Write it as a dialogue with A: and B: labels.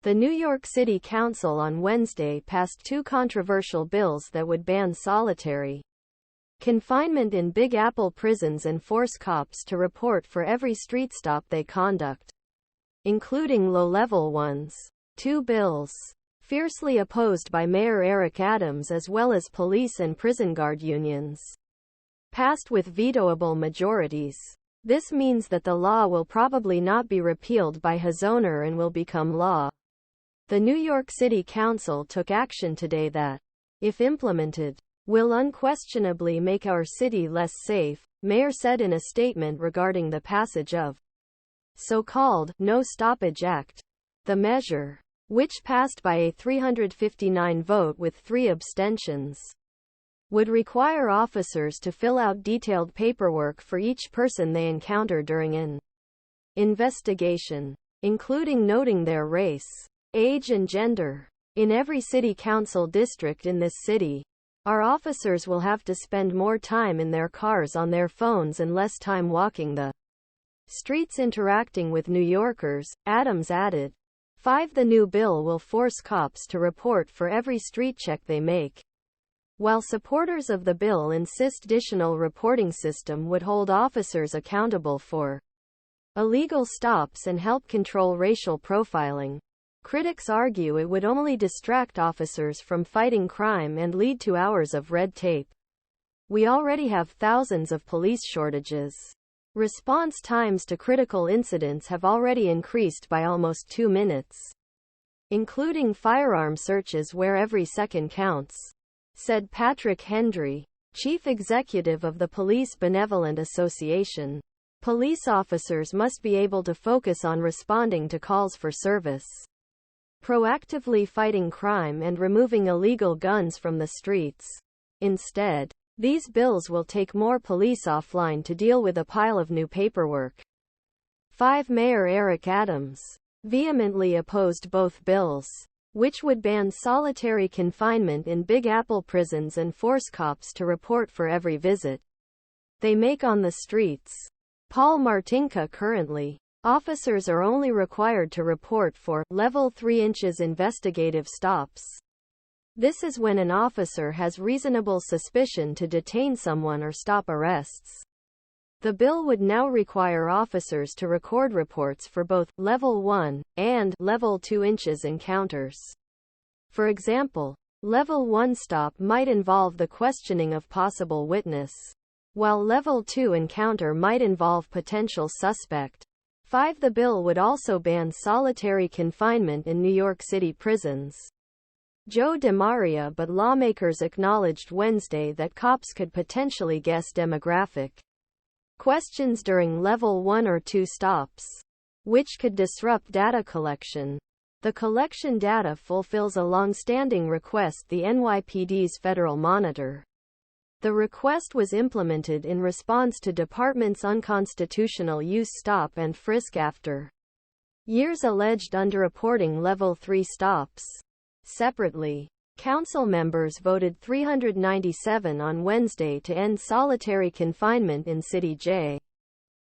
A: The New York City Council on Wednesday passed two controversial bills that would ban solitary confinement in Big Apple prisons and force cops to report for every street stop they conduct, including low-level ones. Two bills, fiercely opposed by Mayor Eric Adams as well as police and prison guard unions, passed with vetoable majorities. This means that the law will probably not be repealed by Hizzoner and will become law. The New York City Council took action today that, if implemented, will unquestionably make our city less safe, Mayor said in a statement regarding the passage of so-called No Stoppage Act. The measure, which passed by a 359 vote with 3 abstentions, would require officers to fill out detailed paperwork for each person they encounter during an investigation, including noting their race, age and gender. In every city council district in this city, our officers will have to spend more time in their cars on their phones and less time walking the streets interacting with New Yorkers, Adams added. 5. The new bill will force cops to report for every street check they make. While supporters of the bill insist ditional reporting system would hold officers accountable for illegal stops and help control racial profiling, critics argue it would only distract officers from fighting crime and lead to hours of red tape. We already have thousands of police shortages. Response times to critical incidents have already increased by almost 2 minutes, including firearm searches where every second counts, said Patrick Hendry, chief executive of the Police Benevolent Association. Police officers must be able to focus on responding to calls for service, proactively fighting crime and removing illegal guns from the streets. Instead, these bills will take more police offline to deal with a pile of new paperwork. 5. Mayor Eric Adams vehemently opposed both bills, which would ban solitary confinement in Big Apple prisons and force cops to report for every visit they make on the streets. Martinka Currently, officers are only required to report for level 3 inches investigative stops. This is when an officer has reasonable suspicion to detain someone or stop arrests. The bill would now require officers to record reports for both level 1 and level 2 inches encounters. For example, level 1 stop might involve the questioning of possible witness, while level 2 encounter might involve potential suspect. 5. The bill would also ban solitary confinement in New York City prisons. DeMaria But lawmakers acknowledged Wednesday that cops could potentially guess demographic questions during level 1 or 2 stops, which could disrupt data collection. The collection data fulfills a long-standing request the NYPD's federal monitor. The request was implemented in response to department's unconstitutional use stop-and-frisk after years alleged underreporting level 3 stops. Separately, council members voted 397 on Wednesday to end solitary confinement in City J.